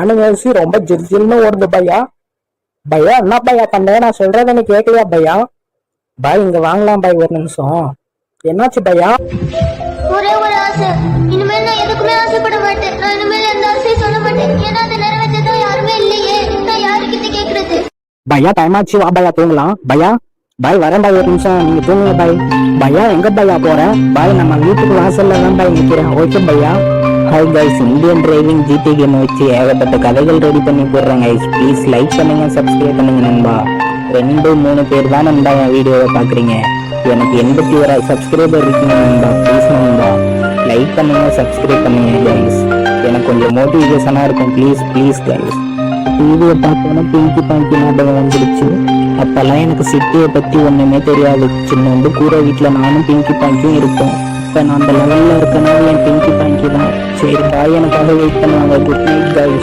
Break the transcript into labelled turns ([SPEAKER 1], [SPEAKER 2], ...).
[SPEAKER 1] அனுவேசி ரொம்ப ஜில்ஜில்னு ஓடுது பையா. பையா என்ன பையா பண்ண, நான் சொல்றதுன்னு கேட்கலையா பையா? பாய் இங்க வாங்கலாம் பாய், ஒரு நிமிஷம். என்னாச்சு பையா?
[SPEAKER 2] ஒரே ஒரு ஆசை, இனிமேல் நான் எதுக்குமே ஆசைப்பட மாட்டேன். நான் இனிமேல் எந்த ஆசையும் சொல்ல மாட்டேன். ஏன்னா அதை நிறைவேற்றதான் யாருமே இல்லையே. நான் யாருக்கிட்ட கேக்குறது?
[SPEAKER 1] பையா டைம் ஆச்சு, வா பையா தூங்கலாம். பையா பாய் வரேன் பாய், ஒரு நிமிஷம் நீங்க தூங்குங்க பாய். பையா எங்க பையா போறேன்? பாய் நம்ம வீட்டுக்கு வாசல்ல தான் பாய் நிக்கிறேன். ஓகே பையா. Hi guys, Indian driving GT game வச்சு ஏகப்பட்ட கதைகள் ரெடி பண்ணி போடுறேன் கைஸ். ப்ளீஸ் லைக் பண்ணுங்க, சப்ஸ்கிரைப் பண்ணுங்க நண்பா. 2-3 பேர் தான் நண்பா என் வீடியோவை பாக்குறீங்க. எனக்கு 81 சப்ஸ்கிரைபர் இருக்குங்க நண்பா. ப்ளீஸ் நண்பா லைக் பண்ணுங்க, சப்ஸ்கிரைப் பண்ணுங்க கைஸ். எனக்கு கொஞ்சம் மோட்டிவேஷனா இருக்கும். Please please guys. டிவியை பார்த்தோன்னா பிங்கி பாங்கி ஞாபகம் வந்துடுச்சு. அப்பெல்லாம் எனக்கு சிட்டியை பத்தி ஒண்ணுமே தெரியாது. சின்ன கூரை வீட்டுல நானும் பிங்கி பாங்கியும் இருப்போம். இப்ப நான் அந்த லெவல்ல இருக்கனால என் பிங்கி பாங்கி தான். சரி பாய், எனக்காக வெயிட் பண்ணுவாங்க. Good night guys.